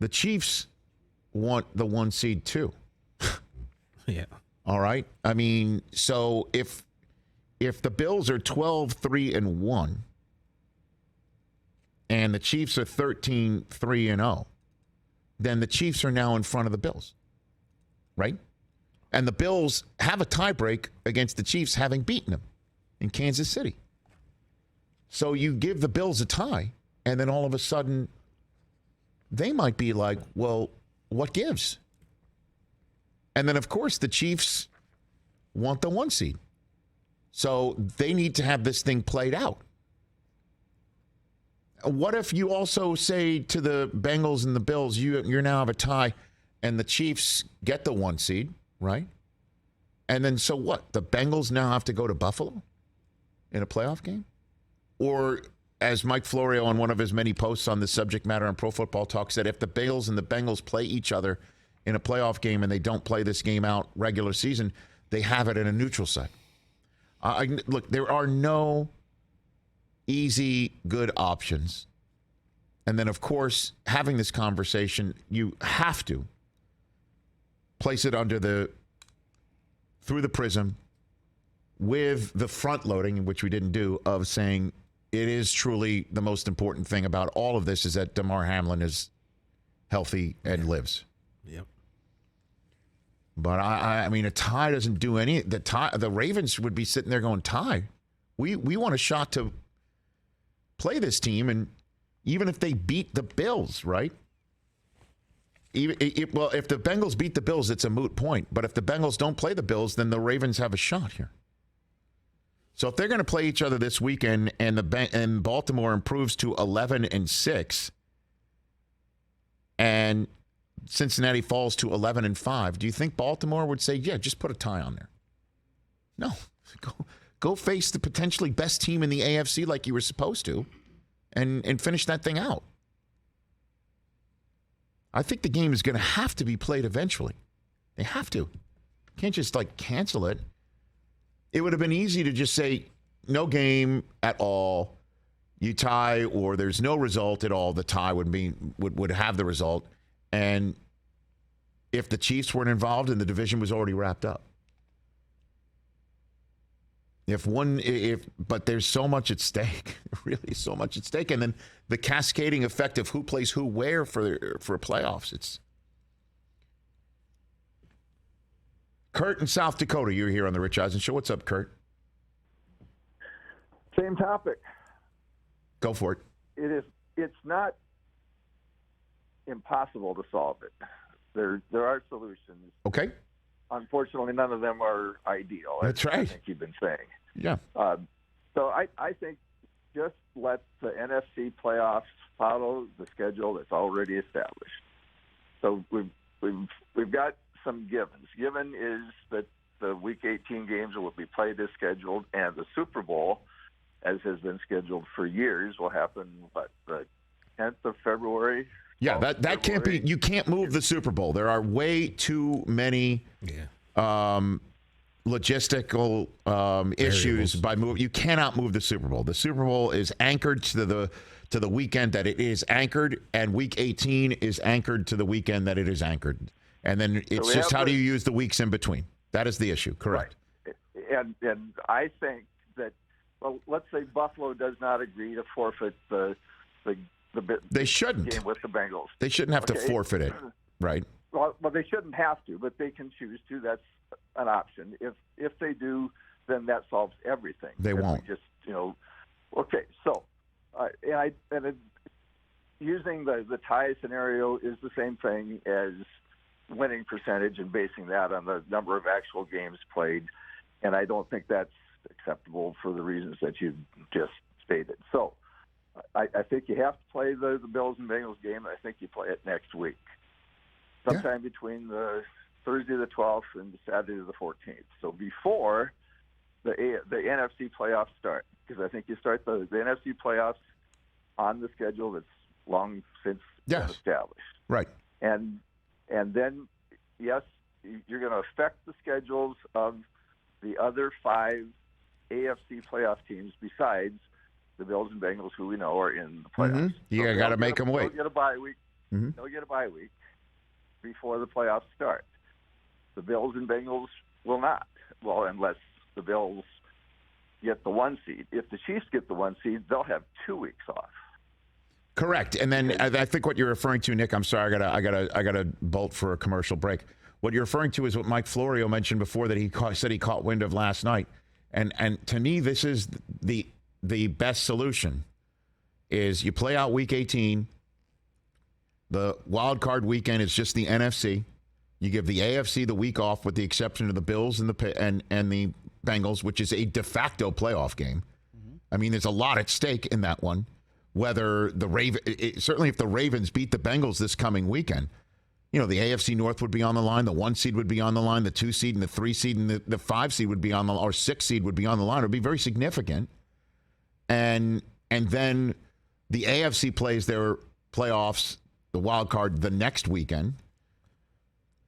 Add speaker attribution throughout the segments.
Speaker 1: The Chiefs want the 1 seed too.
Speaker 2: Yeah.
Speaker 1: All right. I mean, so if the Bills are 12-3-1 and the Chiefs are 13-3-0, then the Chiefs are now in front of the Bills, right? And the Bills have a tiebreak against the Chiefs having beaten them in Kansas City. So you give the Bills a tie, and then all of a sudden they might be like, well, what gives? And then, of course, the Chiefs want the 1 seed. So they need to have this thing played out. What if you also say to the Bengals and the Bills, you now have a tie, and the Chiefs get the 1 seed, right? And then so what? The Bengals now have to go to Buffalo in a playoff game? Or as Mike Florio on one of his many posts on this subject matter on Pro Football Talk said, if the Bills and the Bengals play each other in a playoff game and they don't play this game out regular season, they have it in a neutral site. Look, there are no easy, good options. And then, of course, having this conversation, you have to place it through the prism with the front loading, which we didn't do, of saying it is truly the most important thing about all of this is that Damar Hamlin is healthy and lives.
Speaker 2: Yep.
Speaker 1: But I mean, a tie doesn't do any. The Ravens would be sitting there going, tie. We want a shot to play this team, and even if they beat the Bills, right? If the Bengals beat the Bills, it's a moot point. But if the Bengals don't play the Bills, then the Ravens have a shot here. So if they're going to play each other this weekend, and Baltimore improves to 11-6, and Cincinnati falls to 11-5, do you think Baltimore would say, yeah, just put a tie on there? No. Go face the potentially best team in the AFC like you were supposed to and finish that thing out. I think the game is going to have to be played eventually. They have to. Can't just cancel it. It would have been easy to just say no game at all. You tie or there's no result at all. The tie would have the result. And if the Chiefs weren't involved and the division was already wrapped up. But there's so much at stake, really so much at stake. And then the cascading effect of who plays who where for playoffs. It's Kurt in South Dakota. You're here on the Rich Eisen Show. What's up, Kurt?
Speaker 3: Same topic.
Speaker 1: Go for it.
Speaker 3: It's not impossible to solve it. There are solutions.
Speaker 1: Okay.
Speaker 3: Unfortunately, none of them are ideal.
Speaker 1: That's right.
Speaker 3: I think you've been saying.
Speaker 1: Yeah.
Speaker 3: So I think just let the NFC playoffs follow the schedule that's already established. So we've got some givens. Given is that the Week 18 games will be played as scheduled, and the Super Bowl, as has been scheduled for years, will happen, the 10th of February?
Speaker 1: Yeah, that can't be. You can't move the Super Bowl. There are way too many logistical issues by move. You cannot move the Super Bowl. The Super Bowl is anchored to the weekend that it is anchored, and Week 18 is anchored to the weekend that it is anchored. And then it's just how do you use the weeks in between? That is the issue. Correct.
Speaker 3: Right. And I think that, well, let's say Buffalo does not agree to forfeit the
Speaker 1: they shouldn't
Speaker 3: game with the Bengals.
Speaker 1: They shouldn't have to forfeit it, right?
Speaker 3: Well, they shouldn't have to, but they can choose to. That's an option. If they do, then that solves everything.
Speaker 1: They won't.
Speaker 3: Okay. So, using the tie scenario is the same thing as winning percentage and basing that on the number of actual games played, and I don't think that's acceptable for the reasons that you just stated. So, I think you have to play the Bills and Bengals game, and I think you play it next week, sometime between the Thursday the 12th and Saturday the 14th. So before the NFC playoffs start, because I think you start the NFC playoffs on the schedule that's long since been established.
Speaker 1: Right.
Speaker 3: And then, yes, you're going to affect the schedules of the other 5 AFC playoff teams besides the Bills and Bengals, who we know are in the playoffs.
Speaker 1: Mm-hmm. You got to make them wait.
Speaker 3: They'll get a bye week. They'll get a bye week before the playoffs start. The Bills and Bengals will not. Well, unless the Bills get the 1 seed. If the Chiefs get the 1 seed, they'll have 2 weeks off.
Speaker 1: Correct. And then I think what you're referring to, Nick, I'm sorry, I gotta bolt for a commercial break. What you're referring to is what Mike Florio mentioned before that said he caught wind of last night. And to me, this is the best solution is you play out week 18. The wild card weekend is just the NFC. You give the AFC the week off with the exception of the Bills and the Bengals, which is a de facto playoff game. I mean, there's a lot at stake in that one. Whether certainly if the Ravens beat the Bengals this coming weekend, the AFC North would be on the line, the 1 seed would be on the line, the 2 seed and the 3 seed and the 5 seed would be on the or 6 seed would be on the line. It would be very significant. And then the AFC plays their playoffs, the wild card, the next weekend.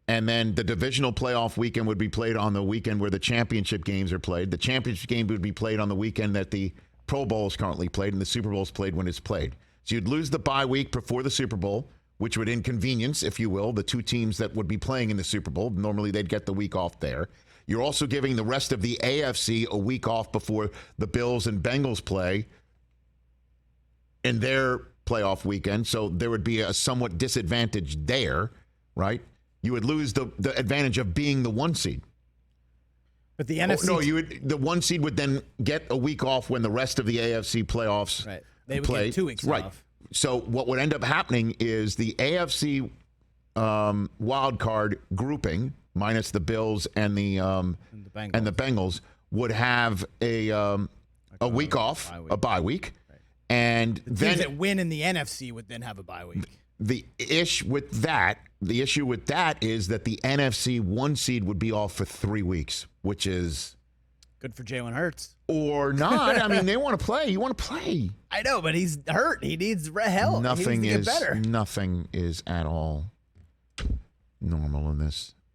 Speaker 1: And then the divisional playoff weekend would be played on the weekend where the championship games are played. The championship game would be played on the weekend that the Pro Bowl is currently played and the Super Bowl is played when it's played. So you'd lose the bye week before the Super Bowl, which would inconvenience, if you will, the 2 teams that would be playing in the Super Bowl. Normally they'd get the week off there. You're also giving the rest of the AFC a week off before the Bills and Bengals play in their playoff weekend. So there would be a somewhat disadvantage there, right? You would lose the advantage of being the 1 seed.
Speaker 4: But the NFC...
Speaker 1: the 1 seed would then get a week off when the rest of the AFC playoffs
Speaker 4: Right. They would
Speaker 1: play.
Speaker 4: get 2 weeks
Speaker 1: right.
Speaker 4: off.
Speaker 1: So what would end up happening is the AFC wild card grouping, minus the Bills and the Bengals, would have a week off, a bye week.
Speaker 4: Right.
Speaker 1: And
Speaker 4: The
Speaker 1: then
Speaker 4: teams that win in the NFC would then have a bye week.
Speaker 1: The issue with that is that the NFC 1 seed would be off for 3 weeks, which is
Speaker 4: good for Jalen Hurts.
Speaker 1: Or not. I mean, they want to play. You want to play.
Speaker 4: I know, but he's hurt. He needs help.
Speaker 1: Nothing
Speaker 4: he needs to get better.
Speaker 1: Nothing is at all normal in this.